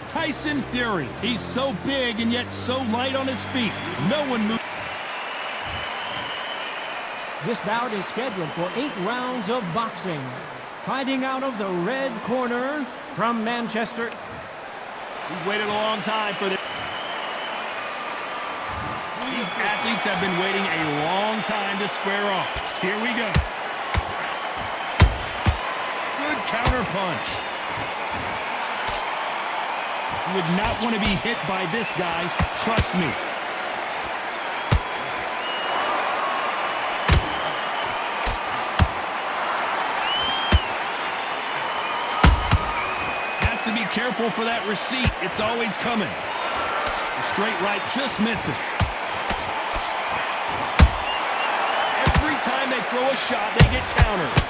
Tyson Fury. He's so big and yet so light on his feet. No one moves. This bout is scheduled for 8 rounds of boxing. Fighting out of the red corner from Manchester. We've waited a long time for this. These athletes have been waiting a long time to square off. Here we go. Good counter punch. You would not want to be hit by this guy, trust me. Has to be careful for that receipt. It's always coming. The straight right just misses. Every time they throw a shot, they get countered.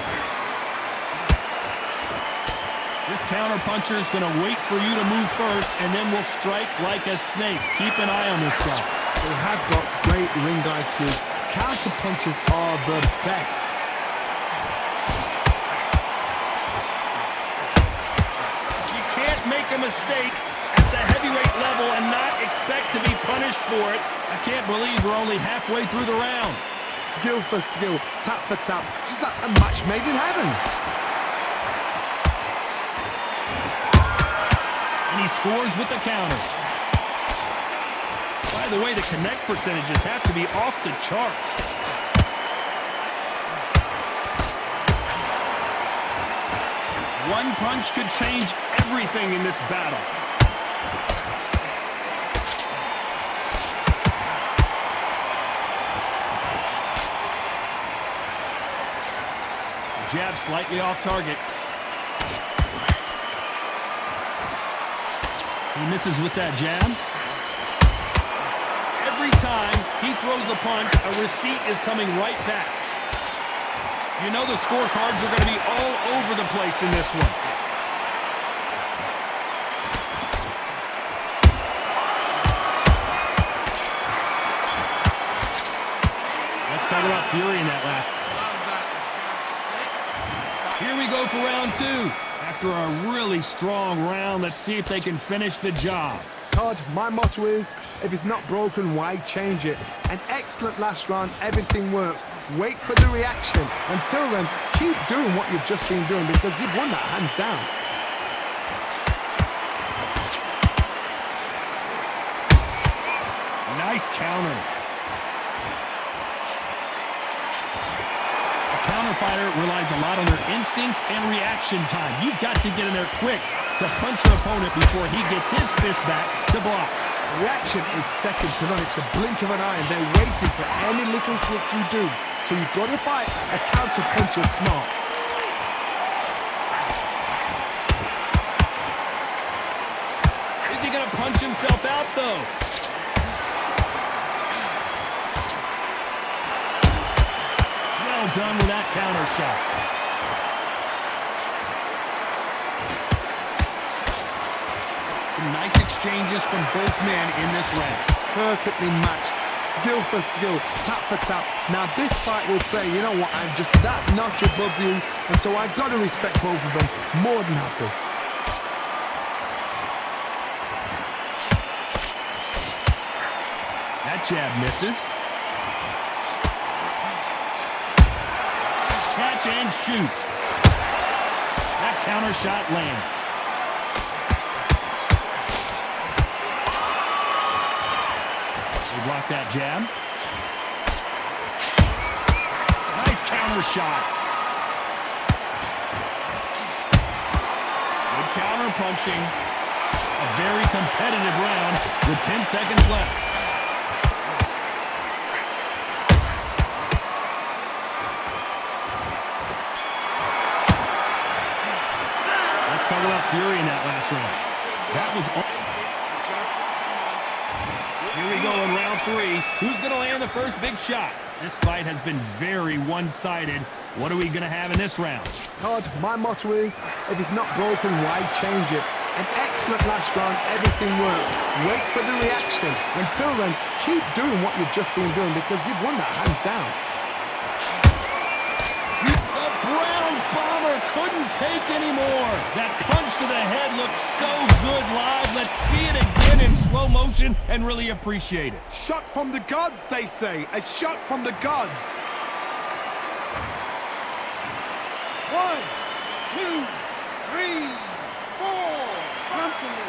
This counter-puncher is going to wait for you to move first, and then will strike like a snake. Keep an eye on this guy. They have got great ring IQ. Counter-punches are the best. You can't make a mistake at the heavyweight level and not expect to be punished for it. I can't believe we're only halfway through the round. Skill for skill, tap for tap, just like a match made in heaven. And he scores with the counter. By the way, the connect percentages have to be off the charts. One punch could change everything in this battle. Jab slightly off target. He misses with that jab. Every time he throws a punch, a receipt is coming right back. You know the scorecards are going to be all over the place in this one. Let's talk about Fury in that last. Here we go for round 2. After a really strong round, let's see if they can finish the job. Todd, my motto is, if it's not broken, why change it? An excellent last round, everything works. Wait for the reaction. Until then, keep doing what you've just been doing because you've won that hands down. Nice counter. Fighter relies a lot on their instincts and reaction time. You've got to get in there quick to punch your opponent before he gets his fist back to block. Reaction is second to none. It's the blink of an eye, and they're waiting for any little twitch you do. So you've got to fight a counter puncher smart. Is he going to punch himself out, though? Well done with that counter shot. Some nice exchanges from both men in this round. Perfectly matched, skill for skill, tap for tap. Now this fight will say, you know what, I'm just that notch above you, and so I've got to respect both of them more than happy. That jab misses. Catch and shoot. That counter shot lands. We block that jab. Nice counter shot. Good counter punching. A very competitive round with 10 seconds left. Talk about Fury in that last round. That was all. Here we go in round 3. Who's going to land the first big shot? This fight has been very one-sided. What are we going to have in this round? Todd, my motto is, if it's not broken, why change it? An excellent last round, everything works. Wait for the reaction. Until then, keep doing what you've just been doing because you've won that hands down. The Brown Bomber couldn't take anymore. That punch to the head looks so good live. Let's slow motion and really appreciate it. Shot from the gods, they say. A shot from the gods. 1, 2, 3, 4. Come to me.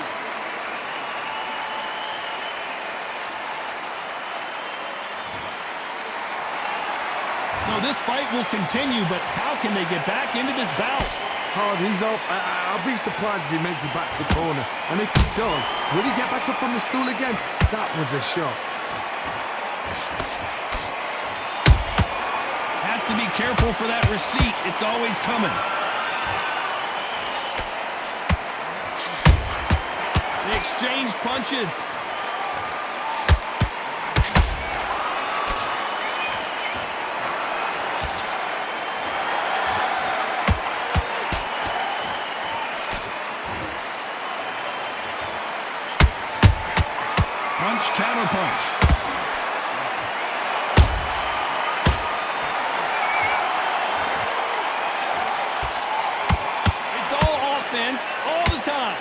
So this fight will continue, but how can they get back into this bout? Hard, he's up. I'll be surprised if he makes it back to the corner. And if he does, will he get back up on the stool again? That was a shot. Has to be careful for that receipt. It's always coming. They exchange punches. Punch, counter punch. It's all offense all the time.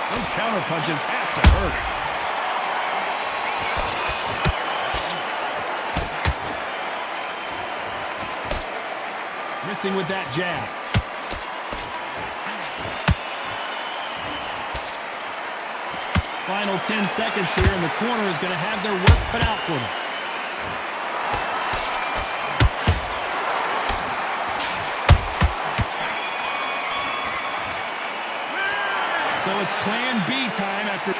Those counter punches have to hurt. Missing with that jab. Final 10 seconds here, and the corner is going to have their work cut out for them. So it's plan B time after.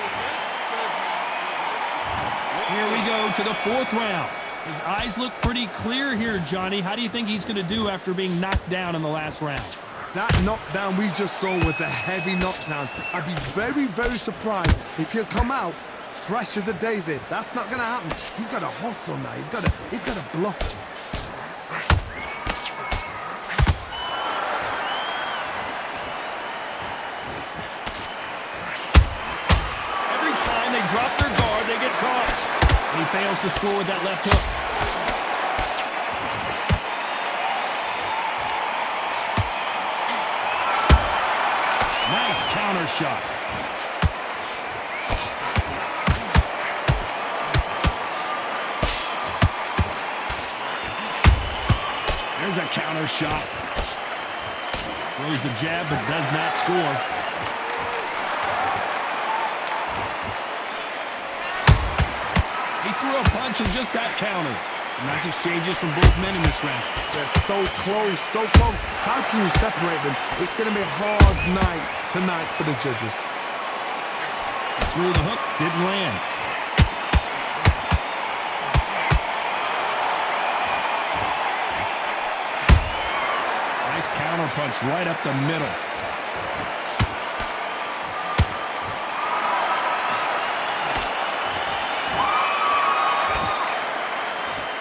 Here we go to the 4th round. His eyes look pretty clear here, Johnny. How do you think he's going to do after being knocked down in the last round? That knockdown we just saw was a heavy knockdown. I'd be very, very surprised if he'll come out fresh as a daisy. That's not going to happen. He's got to hustle now. He's got to bluff it. Every time they drop their guard, they get caught. And he fails to score with that left hook. Nice counter shot. There's a counter shot. Throws the jab but does not score. He threw a punch and just got countered. Nice exchanges from both men in this round. They're so close, so close. How can you separate them? It's going to be a hard night tonight for the judges. Threw the hook, didn't land. Nice counter punch right up the middle.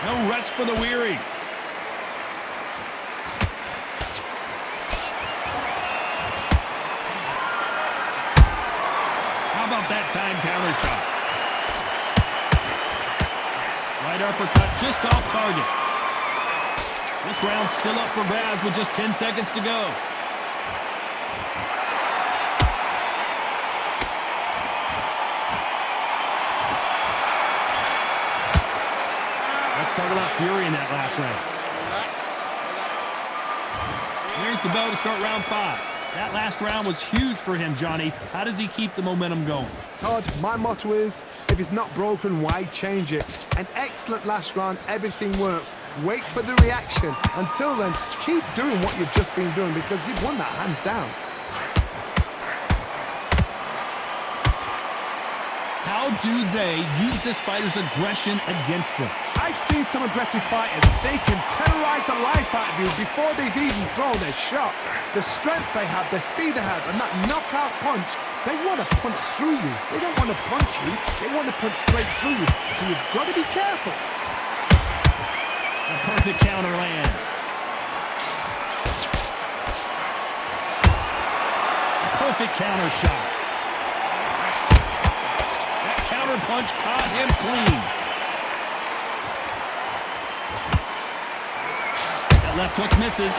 No rest for the weary. How about that time counter shot? Right uppercut just off target. This round's still up for grabs with just 10 seconds to go. Let's talk about Fury in that last round. There's the bell to start round 5. That last round was huge for him, Johnny. How does he keep the momentum going? Todd, my motto is, if it's not broken, why change it? An excellent last round, everything works. Wait for the reaction. Until then, keep doing what you've just been doing because you've won that hands down. How do they use this fighter's aggression against them? I've seen some aggressive fighters. They can terrorize the life out of you before they've even thrown their shot. The strength they have, the speed they have, and that knockout punch, they want to punch through you. They don't want to punch you. They want to punch straight through you. So you've got to be careful. A perfect counter lands. A perfect counter shot. That counter punch caught him clean. That left hook misses.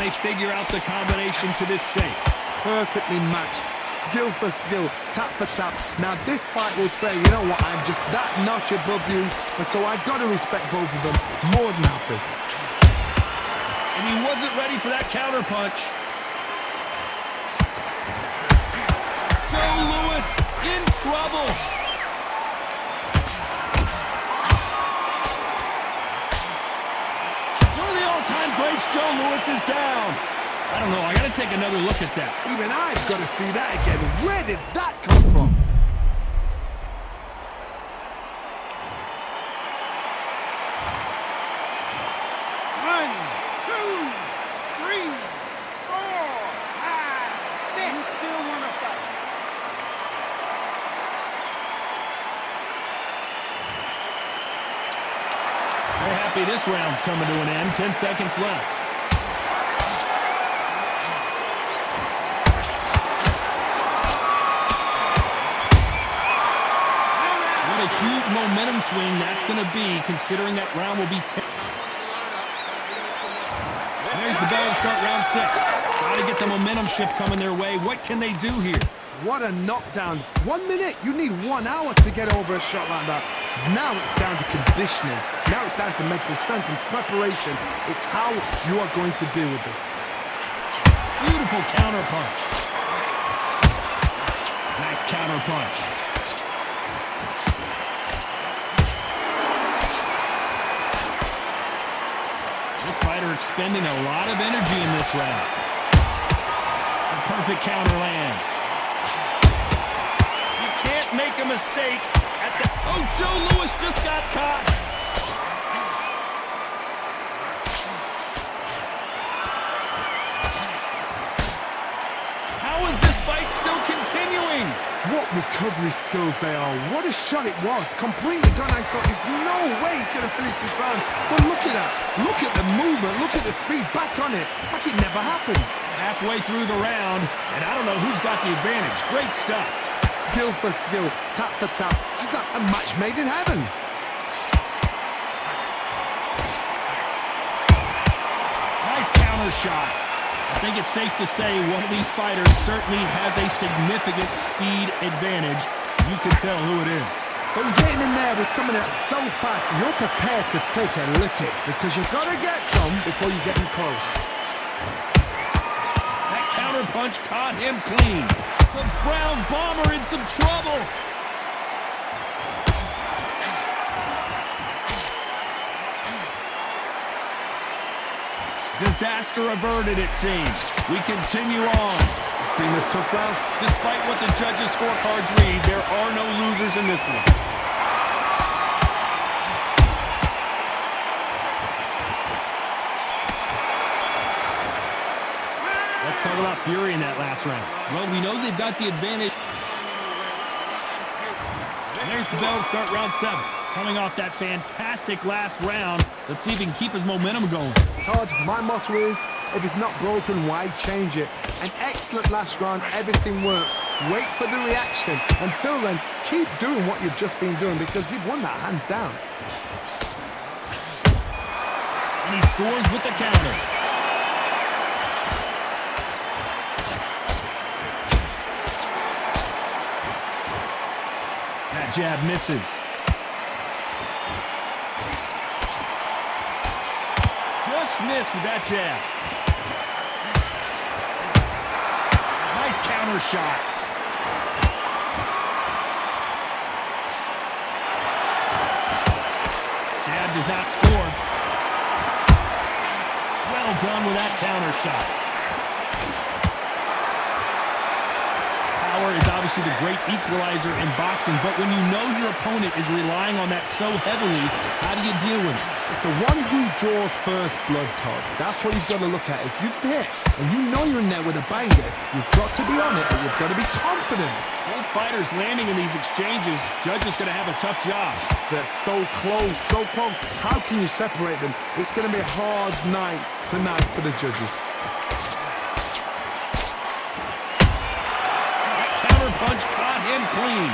they figure out the combination to this safe? Perfectly matched. Skill for skill, tap for tap. Now this fight will say, you know what, I'm just that notch above you, and so I've got to respect both of them more than happy. And he wasn't ready for that counter punch. Joe Louis in trouble. One of the all-time greats, Joe Louis, is down. I don't know, I gotta take another look at that. Even I've got to see that again. Where did that come from? One, two, three, four, five, six. You still want to fight? They're happy this round's coming to an end. 10 seconds left. What a huge momentum swing that's going to be, considering that round will be 10. There's the bell to start round 6. Got to get the momentum shift coming their way. What can they do here? What a knockdown. 1 minute. You need 1 hour to get over a shot like that. Now it's down to conditioning. Now it's down to mental strength and preparation. It's how you are going to deal with this. Beautiful counter punch. Nice counter punch. This fighter expending a lot of energy in this round. A perfect counter lands. You can't make a mistake at the... Oh, Joe Louis just got caught. How is this fight still continuing? What recovery skills they are. What a shot it was. Completely gone. I thought there's no way he's going to finish this round. But look at that. Look at the movement. Look at the speed. Back on it. Like it never happened. Halfway through the round, and I don't know who's got the advantage. Great stuff. Skill for skill. Tap for tap. Just like a match made in heaven. Nice counter shot. I think it's safe to say one of these fighters certainly has a significant speed advantage. You can tell who it is. So you're getting in there with someone that's so fast, you're prepared to take a licking because you've got to get some before you get in close. That counter punch caught him clean. The ground bomber in some trouble. Disaster averted, it seems. We continue on. It's been a tough round. Despite what the judges' scorecards read, there are no losers in this one. Let's talk about Fury in that last round. Well, we know they've got the advantage. And there's the bell to start round 7. Coming off that fantastic last round, let's see if he can keep his momentum going. Todd, my motto is, if it's not broken, why change it? An excellent last round, everything works. Wait for the reaction. Until then, keep doing what you've just been doing because you've won that hands down. And he scores with the counter. That jab misses. Just missed with that jab. Nice counter shot. Jab does not score. Well done with that counter shot. Power is obviously the great equalizer in boxing, but when you know your opponent is relying on that so heavily, how do you deal with it? It's the one who draws first blood, Todd. That's what he's got to look at. If you've hit and you know you're in there with a banger, you've got to be on it and you've got to be confident. Both fighters landing in these exchanges, judges going to have a tough job. They're so close, so close. How can you separate them? It's going to be a hard night tonight for the judges. That counter punch caught him clean.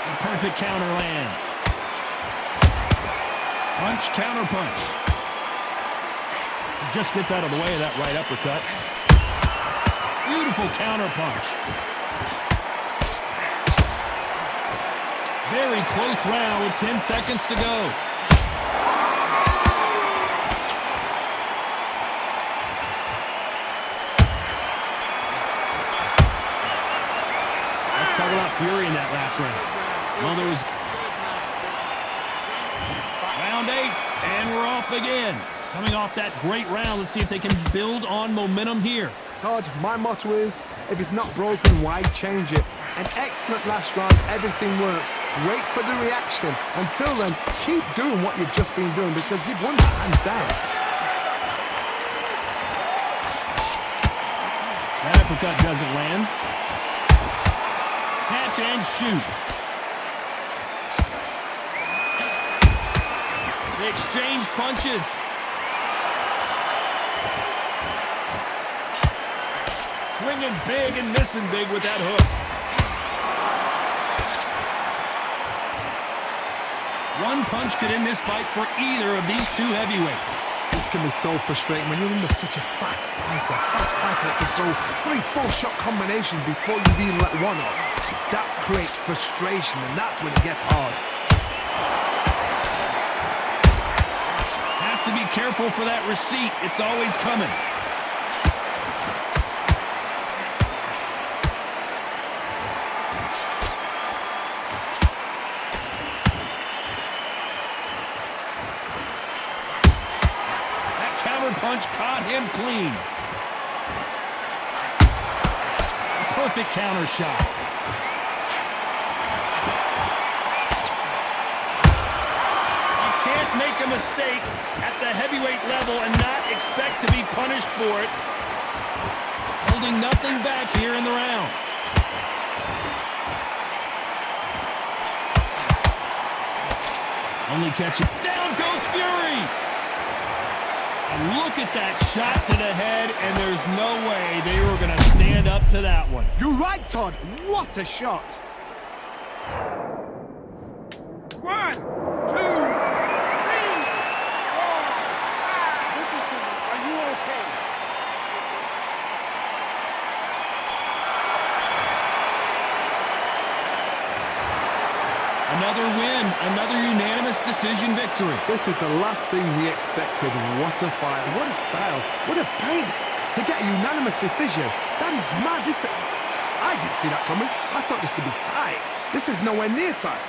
The perfect counter lands. Punch, counter punch. He just gets out of the way of that right uppercut. Beautiful counter punch. Very close round with 10 seconds to go. Let's talk about Fury in that last round. Well, there was round 8, and we're off again. Coming off that great round, let's see if they can build on momentum here. Todd, my motto is, if it's not broken, why change it? An excellent last round, everything works. Wait for the reaction. Until then, keep doing what you've just been doing because you've won that hands down. That uppercut doesn't land. Catch and shoot. They exchange punches. Swinging big and missing big with that hook. One punch could end this fight for either of these two heavyweights. This can be so frustrating when you're under such a fast fighter that can throw 3-4 shot combinations before you've even let one off. That creates frustration, and that's when it gets hard. Has to be careful for that receipt. It's always coming. Punch caught him clean. Perfect counter shot. You can't make a mistake at the heavyweight level and not expect to be punished for it. Holding nothing back here in the round. Only catching. Down goes Fury. And look at that shot to the head, and there's no way they were going to stand up to that one. You're right, Todd. What a shot. 1, 2, 3, 4, 5. Listen to me. Are you okay? Another win, another unanimous decision victory. This is the last thing we expected. What a fight, what a style, what a pace to get a unanimous decision. That is mad. I didn't see that coming. I thought this would be tight. This is nowhere near tight.